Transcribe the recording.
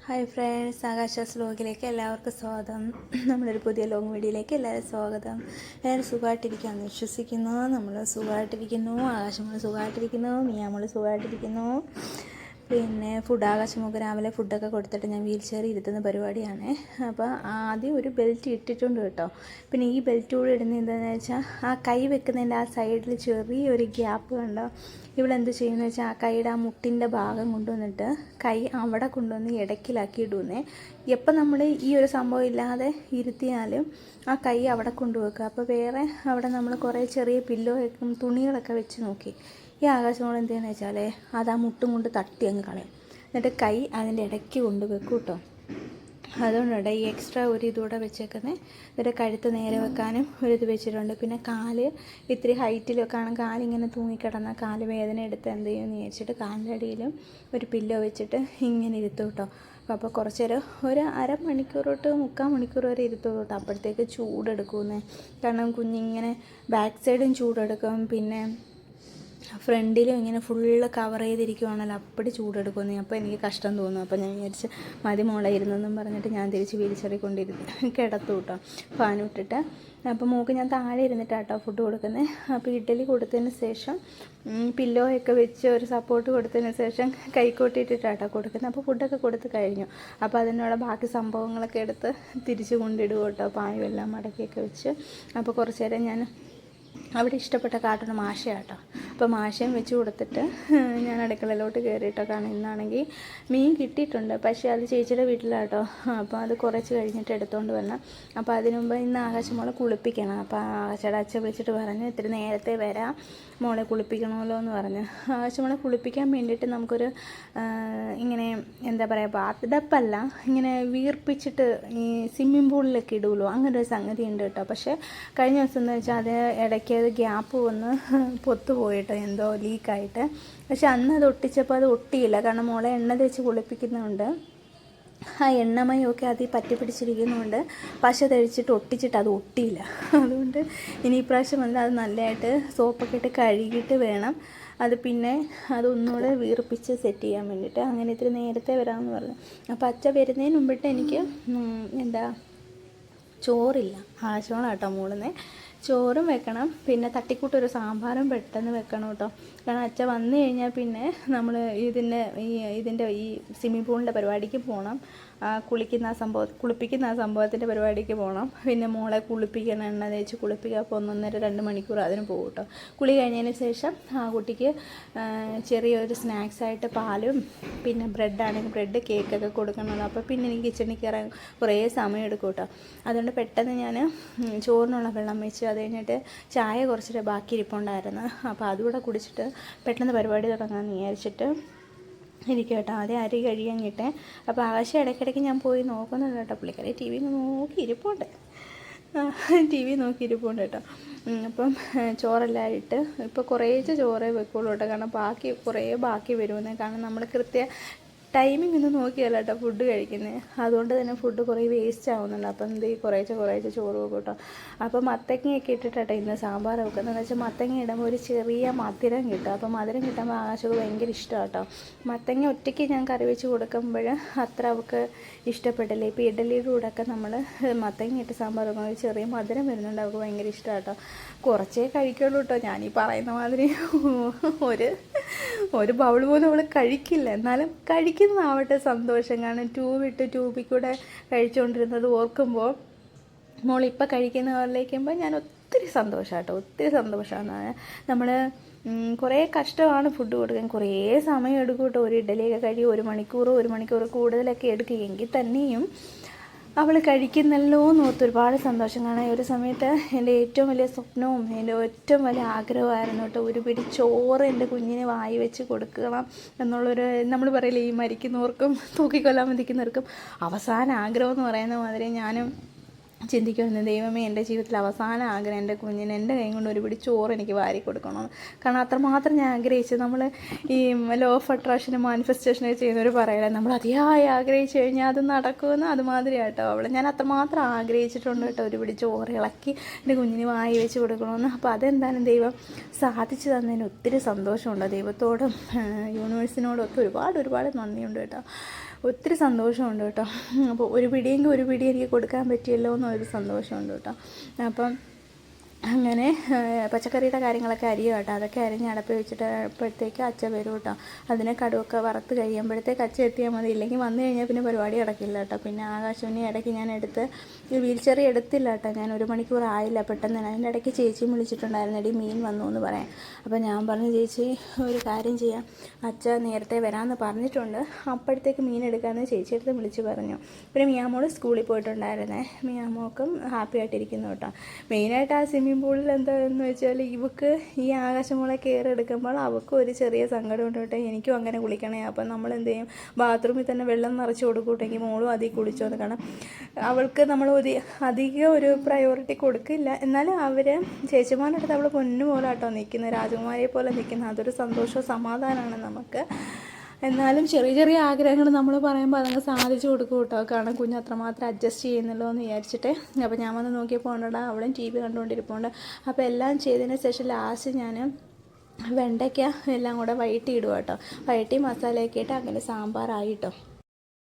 Hi friends, ആകാശാസ് വ്ലോഗിലേക്ക് എല്ലാവർക്കും സ്വാഗതം. നമ്മളൊരു പുതിയ ലോങ് വീഡിയോയിലേക്ക് എല്ലാവരും സ്വാഗതം. എല്ലാവരും സുഖമായിട്ടിരിക്കുകയെന്ന് വിശ്വസിക്കുന്നു. നമ്മൾ സുഖമായിട്ടിരിക്കുന്നു, ആകാശങ്ങൾ സുഖമായിട്ടിരിക്കുന്നു, മിയാമോൾ സുഖമായിട്ടിരിക്കുന്നു. പിന്നെ ആകാശമൊക്കെ രാവിലെ ഫുഡൊക്കെ കൊടുത്തിട്ട് ഞാൻ വീൽ ചെയർ ഇരുത്തുന്ന പരിപാടിയാണ്. അപ്പോൾ ആദ്യം ഒരു ബെൽറ്റ് ഇട്ടിട്ടുണ്ട് കേട്ടോ. പിന്നെ ഈ ബെൽറ്റ് കൂടെ ഇടുന്നത് എന്താണെന്ന് വെച്ചാൽ, ആ കൈ വെക്കുന്നതിൻ്റെ ആ സൈഡിൽ ചെറിയൊരു ഗ്യാപ്പ് കണ്ടോ. ഇവളെന്ത് ചെയ്യുന്നത് വെച്ചാൽ, ആ കൈയുടെ ആ മുട്ടിൻ്റെ ഭാഗം കൊണ്ടുവന്നിട്ട് കൈ അവിടെ കൊണ്ടുവന്ന് ഇടയ്ക്കിലാക്കി ഇടുന്നേ. എപ്പം നമ്മൾ ഈ ഒരു സംഭവം ഇല്ലാതെ ഇരുത്തിയാലും ആ കൈ അവിടെ കൊണ്ടുവെക്കുക. അപ്പോൾ വേറെ അവിടെ നമ്മൾ കുറേ ചെറിയ പില്ലോ തുണികളൊക്കെ വെച്ച് നോക്കി. ഈ ആകാശമോൾ എന്ത് ചെയ്യുന്നത് വെച്ചാൽ, അത് ആ മുട്ടും കൊണ്ട് തട്ടി അങ്ങ് കളയും. എന്നിട്ട് കൈ അതിൻ്റെ ഇടയ്ക്ക് കൊണ്ട് വെക്കും കേട്ടോ. അതുകൊണ്ടുണ്ട് ഈ എക്സ്ട്രാ ഒരു ഇതുകൂടെ വെച്ചേക്കുന്നത്. എന്നിട്ട് കഴുത്ത് നേരെ വെക്കാനും ഒരിത് വെച്ചിട്ടുണ്ട്. പിന്നെ കാല് ഇത്തിരി ഹൈറ്റിലൊക്കെ ആണ് കാലിങ്ങനെ തൂങ്ങിക്കിടന്ന കാല് വേദന എടുത്ത് എന്ത് ചെയ്യുമെന്ന് വിചാരിച്ചിട്ട് കാലിൻ്റെ അടിയിലും ഒരു പില്ലോ വെച്ചിട്ട് ഇങ്ങനെ ഇരുത്തും കേട്ടോ. അപ്പോൾ കുറച്ച് നേരം ഒരു അരമണിക്കൂർ തൊട്ട് 3/4 മണിക്കൂർ വരെ ഇരുത്തുള്ളൂ കേട്ടോ. അപ്പോഴത്തേക്ക് ചൂടെടുക്കുമെന്ന്. കാരണം കുഞ്ഞിങ്ങനെ ബാക്ക് സൈഡും ചൂടെടുക്കും, പിന്നെ ഫ്രണ്ടിലും ഇങ്ങനെ ഫുള്ള് കവർ ചെയ്തിരിക്കുവാണല്ലോ, അപ്പടി ചൂടെടുക്കുമെന്ന്. അപ്പോൾ എനിക്ക് കഷ്ടം തോന്നും. അപ്പോൾ ഞാൻ വിചാരിച്ച് മതി മോളെ ഇരുന്നെന്നും പറഞ്ഞിട്ട് ഞാൻ തിരിച്ച് വീൽച്ചെറി കൊണ്ടിരുന്ന് കിടത്തു കേട്ടോ, ഫാനിട്ടിട്ട്. അപ്പോൾ മോൾക്ക് ഞാൻ താഴെ ഇരുന്നിട്ടാട്ടോ ഫുഡ് കൊടുക്കുന്നത്. അപ്പോൾ ഇഡ്ഡലി കൊടുത്തതിന് ശേഷം പില്ലോയൊക്കെ വെച്ച് ഒരു സപ്പോർട്ട് കൊടുത്തതിന് ശേഷം കൈക്കോട്ടിയിട്ടിട്ടാട്ടോ കൊടുക്കുന്നത്. അപ്പോൾ ഫുഡൊക്കെ കൊടുത്ത് കഴിഞ്ഞു. അപ്പോൾ അതിനുള്ള ബാക്കി സംഭവങ്ങളൊക്കെ എടുത്ത് തിരിച്ച് കൊണ്ടിടുക കേട്ടോ, പായും എല്ലാം മടക്കിയൊക്കെ വെച്ച്. അപ്പോൾ കുറച്ച് നേരം ഞാൻ അവിടെ ഇഷ്ടപ്പെട്ട കാർട്ടൂൺ മാഷയാട്ടോ. അപ്പോൾ മാഷയും വെച്ച് കൊടുത്തിട്ട് ഞാൻ അടുക്കളയിലോട്ട് കയറിയിട്ടോ. കാരണം ഇന്നാണെങ്കിൽ മീൻ കിട്ടിയിട്ടുണ്ട്, പക്ഷേ അത് ചേച്ചിയുടെ വീട്ടിലാട്ടോ. അപ്പോൾ അത് കുറച്ച് കഴിഞ്ഞിട്ട് എടുത്തുകൊണ്ട് വരണം. അപ്പോൾ അതിനു മുമ്പ് ഇന്ന് ആകാശമോളെ കുളിപ്പിക്കണം. അപ്പോൾ ആകാശയുടെ അച്ഛൻ വിളിച്ചിട്ട് പറഞ്ഞു, ഇത്തിരി നേരത്തെ വരാം, മോളെ കുളിപ്പിക്കണമല്ലോ എന്ന് പറഞ്ഞു. ആകാശമോളെ കുളിപ്പിക്കാൻ വേണ്ടിയിട്ട് നമുക്കൊരു ഇങ്ങനെ എന്താ പറയുക, ബാത്ത് ടപ്പല്ല, ഇങ്ങനെ വീർപ്പിച്ചിട്ട് ഈ സ്വിമ്മിംഗ് പൂളിലൊക്കെ ഇടുമല്ലോ, അങ്ങനെ ഒരു സംഗതി ഉണ്ട് കേട്ടോ. പക്ഷേ കഴിഞ്ഞ ദിവസം എന്ന് വെച്ചാൽ അത് ഇടയ്ക്ക് അത് ഗ്യാപ്പ് വന്ന് പൊത്തുപോയിട്ടോ, എന്തോ ലീക്കായിട്ട്. പക്ഷെ അന്ന് അത് ഒട്ടിച്ചപ്പോൾ അത് ഒട്ടിയില്ല. കാരണം മോളെ എണ്ണ തേച്ച് കുളിപ്പിക്കുന്നുണ്ട്, ആ എണ്ണമയൊക്കെ അതിൽ പറ്റി പിടിച്ചിരിക്കുന്നുണ്ട്. പശ തഴിച്ചിട്ട് ഒട്ടിച്ചിട്ട് അത് ഒട്ടിയില്ല. അതുകൊണ്ട് ഇനി ഇപ്രാവശ്യം വന്ന് അത് നല്ലതായിട്ട് സോപ്പൊക്കെ ഇട്ട് കഴുകിയിട്ട് വേണം അത് പിന്നെ അതൊന്നുകൂടെ വീർപ്പിച്ച് സെറ്റ് ചെയ്യാൻ വേണ്ടിയിട്ട്. അങ്ങനെ ഇത്തിരി നേരത്തെ വരാമെന്ന് പറഞ്ഞു. അപ്പോൾ അച്ഛ വരുന്നതിന് മുമ്പിട്ട് എനിക്ക് ചോറില്ല, ആശോളാട്ടോ മൂളുന്നേ. ചോറും വെക്കണം, പിന്നെ തട്ടിക്കൂട്ടൊരു സാമ്പാറും പെട്ടെന്ന് വെക്കണം കേട്ടോ. കാരണം അച്ഛൻ വന്നു കഴിഞ്ഞാൽ പിന്നെ നമ്മൾ ഇതിൻ്റെ ഈ സ്വിമ്മിംഗ് പൂളിൻ്റെ പരിപാടിക്ക് പോകണം, കുളിപ്പിക്കുന്ന ആ സംഭവത്തിൻ്റെ പരിപാടിക്ക് പോകണം. പിന്നെ മോളെ കുളിപ്പിക്കണം, എണ്ണ തേച്ച് കുളിപ്പിക്കുക. അപ്പോൾ 1.5-2 മണിക്കൂർ അതിന് പോകും കേട്ടോ. കുളി കഴിഞ്ഞതിന് ശേഷം ആ കുട്ടിക്ക് ചെറിയൊരു സ്നാക്സായിട്ട് പാലും പിന്നെ ബ്രെഡാണെങ്കിൽ ബ്രെഡ്, കേക്കൊക്കെ കൊടുക്കണമല്ലോ. അപ്പോൾ പിന്നെ എനിക്ക് കിച്ചണിൽ കയറാൻ കുറേ സമയം എടുക്കും കേട്ടോ. അതുകൊണ്ട് പെട്ടെന്ന് ഞാൻ ചോറിനുള്ള വെള്ളം വെച്ച്, അത് കഴിഞ്ഞിട്ട് ചായ കുറച്ചിട്ട് ബാക്കി ഇരിപ്പുണ്ടായിരുന്നു. അപ്പോൾ അതുകൂടെ കുടിച്ചിട്ട് പെട്ടെന്ന് പരിപാടി തുടങ്ങാമെന്ന് വിചാരിച്ചിട്ട് ഇരിക്കും കേട്ടോ. ആദ്യം അരി കഴിയാൻ കിട്ടേ. അപ്പോൾ ആകാശം ഇടയ്ക്കിടയ്ക്ക് ഞാൻ പോയി നോക്കുന്നുണ്ട് കേട്ടോ. പുള്ളിക്കാരി ടി വി നോക്കി ഇരിപ്പുണ്ട് കേട്ടോ. അപ്പം ചോറെല്ലാം ഇട്ട് ഇപ്പോൾ കുറേശ്ശെ ചോറേ വെക്കുള്ളൂ കേട്ടോ. കാരണം ബാക്കി വരുമെന്ന്. കാരണം നമ്മൾ ടൈമിംഗ് ഒന്നും നോക്കിയല്ല കേട്ടോ ഫുഡ് കഴിക്കുന്നത്. അതുകൊണ്ട് തന്നെ ഫുഡ് കുറേ വേസ്റ്റ് ആവുന്നുണ്ട്. അപ്പം കുറേശ്ശെ ചോറ് വെക്കും കേട്ടോ. അപ്പോൾ മത്തങ്ങയൊക്കെ ഇട്ടിട്ടോ ഇന്ന് സാമ്പാർ വെക്കുന്നതെന്ന് വെച്ചാൽ, മത്തങ്ങ ഇടുമ്പോൾ ഒരു ചെറിയ മധുരം കിട്ടും. അപ്പോൾ മധുരം കിട്ടുമ്പോൾ ആകാശക്ക് ഭയങ്കര ഇഷ്ടമാണ് കേട്ടോ. മത്തങ്ങ ഒറ്റയ്ക്ക് ഞാൻ കറി വെച്ച് കൊടുക്കുമ്പോൾ അത്ര അവൾക്ക് ഇഷ്ടപ്പെട്ടില്ല. ഇപ്പോൾ ഇഡലിയുടെ കൂടെയൊക്കെ നമ്മൾ മത്തങ്ങ ഇട്ട് സാമ്പാർ വെക്കുമ്പോൾ ഒരു ചെറിയ മധുരം വരുന്നുണ്ട്, അവൾക്ക് ഭയങ്കര ഇഷ്ടമാണ് കേട്ടോ. കുറച്ചേ കഴിക്കുള്ളൂ കേട്ടോ. ഞാനീ പറയുന്ന മാതിരി ഒരു ബൗൾ പോലും അവൾ കഴിക്കില്ല. എന്നാലും കഴിക്കുന്നതാവട്ടെ സന്തോഷം. കാരണം ട്യൂബിൽ കൂടെ കഴിച്ചുകൊണ്ടിരുന്നത് ഓർക്കുമ്പോൾ മോളിപ്പോൾ കഴിക്കുന്നവരിലേക്കുമ്പോൾ ഞാൻ ഒത്തിരി സന്തോഷമാണ്. നമ്മൾ കുറേ കഷ്ടമാണ് ഫുഡ് കൊടുക്കാൻ, കുറേ സമയം എടുക്കും കേട്ടോ. ഒരു ഇഡലിയൊക്കെ കഴിയും 1 മണിക്കൂർ കൂടുതലൊക്കെ എടുക്കുകയെങ്കിൽ തന്നെയും അവൾ കഴിക്കുന്നല്ലോ എന്നോർത്ത് ഒരുപാട് സന്തോഷം. കാണാൻ ഒരു സമയത്ത് എൻ്റെ ഏറ്റവും വലിയ സ്വപ്നവും എൻ്റെ ഏറ്റവും വലിയ ആഗ്രഹമായിരുന്നു കേട്ടോ, ഒരു പിടി ചോറ് എൻ്റെ കുഞ്ഞിന് വായി വെച്ച് കൊടുക്കണം എന്നുള്ളൊരു, നമ്മൾ പറയില്ലേ ഈ മരിക്കുന്നവർക്കും തൂക്കിക്കൊല്ലാൻ മതിക്കുന്നവർക്കും അവസാന ആഗ്രഹം എന്ന് പറയുന്ന മാതിരി ഞാനും ചിന്തിക്കുമായിരുന്നു, ദൈവമേ എൻ്റെ ജീവിതത്തിൽ അവസാന ആഗ്രഹം എൻ്റെ കുഞ്ഞിന് എൻ്റെ കൈ കൊണ്ട് ഒരു പിടി ചോറ് എനിക്ക് വാരി കൊടുക്കണമെന്ന്. കാരണം അത്രമാത്രം ഞാൻ ആഗ്രഹിച്ചു. നമ്മൾ ഈ ലോ ഓഫ് അട്രാക്ഷനും മാനിഫെസ്റ്റേഷനൊക്കെ ചെയ്യുന്നവർ പറയല, നമ്മൾ അതിയായി ആഗ്രഹിച്ചു കഴിഞ്ഞാൽ അത് നടക്കുമെന്ന്. അതുമാതിരി കേട്ടോ ഞാൻ അത്രമാത്രം ആഗ്രഹിച്ചിട്ടുണ്ട് കേട്ടോ, ഒരു പിടി ചോറ് ഇളക്കി എൻ്റെ കുഞ്ഞിന് വായി വെച്ച് കൊടുക്കണമെന്ന്. അപ്പോൾ അതെന്തായാലും ദൈവം സാധിച്ചു തന്നതിന് ഒത്തിരി സന്തോഷമുണ്ട്. ദൈവത്തോടും യൂണിവേഴ്സിനോടും ഒക്കെ ഒരുപാട് നന്ദിയുണ്ട് കേട്ടോ. ഒത്തിരി സന്തോഷമുണ്ട് കേട്ടോ. അപ്പോൾ ഒരു പിടി എനിക്ക് കൊടുക്കാൻ പറ്റിയല്ലോ എന്നൊരു സന്തോഷമുണ്ട് കേട്ടോ. അപ്പം അങ്ങനെ പച്ചക്കറിയുടെ കാര്യങ്ങളൊക്കെ അരിയും കേട്ടോ. അതൊക്കെ അരിഞ്ഞ് അടപ്പി വെച്ചിട്ട് അപ്പോഴത്തേക്ക് അച്ഛൻ വരും കേട്ടോ. അതിനെ കടുവൊക്കെ വറുത്ത് കഴിയുമ്പോഴത്തേക്ക് അച്ഛൻ എത്തിയാൽ മതി. ഇല്ലെങ്കിൽ വന്നു കഴിഞ്ഞാൽ പിന്നെ പരിപാടി നടക്കില്ല കേട്ടോ. പിന്നെ ആകാശവിനെ ഇടയ്ക്ക് ഞാൻ എടുത്ത് വീൽ ചെറിയ എടുത്തില്ല കേട്ടോ. ഞാൻ 1 മണിക്കൂർ ആയില്ല പെട്ടെന്ന് തന്നെ. അതിൻ്റെ ഇടയ്ക്ക് ചേച്ചിയും വിളിച്ചിട്ടുണ്ടായിരുന്നു, എടി മീൻ വന്നു എന്ന് പറയാം. അപ്പോൾ ഞാൻ പറഞ്ഞു, ചേച്ചി ഒരു കാര്യം ചെയ്യാം, അച്ഛൻ നേരത്തെ വരാമെന്ന് പറഞ്ഞിട്ടുണ്ട്, അപ്പോഴത്തേക്ക് മീൻ എടുക്കാമെന്ന് ചേച്ചി അടുത്ത് വിളിച്ച് പറഞ്ഞു. പിന്നെ മിയാമോൾ സ്കൂളിൽ പോയിട്ടുണ്ടായിരുന്നേ. മിയാമോൾക്കും ഹാപ്പി ആയിട്ടിരിക്കുന്നു കേട്ടോ. മെയിനായിട്ട് ആ സ്വിമ്മിംഗ് പൂളിൽ എന്താണെന്ന് വെച്ചാൽ ഇവക്ക് ഈ ആകാശമോളെ കെയർ എടുക്കുമ്പോൾ അവൾക്കും ഒരു ചെറിയ സങ്കടം ഉണ്ട് കേട്ടോ. എനിക്കും അങ്ങനെ കുളിക്കണേ. അപ്പം നമ്മൾ എന്ത് ചെയ്യും, ബാത്റൂമിൽ തന്നെ വെള്ളം നിറച്ച് കൊടുക്കൂട്ടെങ്കിൽ മോളും അതിൽ കുളിച്ചോന്ന്. കാരണം അവൾക്ക് നമ്മൾ അധികം ഒരു പ്രയോറിറ്റി കൊടുക്കില്ല. എന്നാലും അവർ ചേച്ചിമാരുടെ അടുത്ത് അവൾ പൊന്നു പോലെ കേട്ടോ നിൽക്കുന്നത്, രാജകുമാരിയെ പോലെ നിൽക്കുന്നത്. അതൊരു സന്തോഷവും സമാധാനമാണ് നമുക്ക്. എന്നാലും ചെറിയ ആഗ്രഹങ്ങൾ നമ്മൾ പറയുമ്പോൾ അതങ്ങ് സാധിച്ചു കൊടുക്കും കേട്ടോ. കാരണം കുഞ്ഞ് അത്രമാത്രം അഡ്ജസ്റ്റ് ചെയ്യുന്നല്ലോ എന്ന് വിചാരിച്ചിട്ട്. അപ്പോൾ ഞാൻ വന്ന് നോക്കിയപ്പോൾ ഉണ്ടടാ അവളും TV കണ്ടുകൊണ്ടിരിപ്പുണ്ട്. അപ്പോൾ എല്ലാം ചെയ്തതിന് ശേഷം ലാസ്റ്റ് ഞാൻ വെണ്ടയ്ക്ക എല്ലാം കൂടെ വഴറ്റി ഇടുക കേട്ടോ. വഴറ്റി മസാലയൊക്കെ ഇട്ട് അങ്ങനെ സാമ്പാറായിട്ടോ.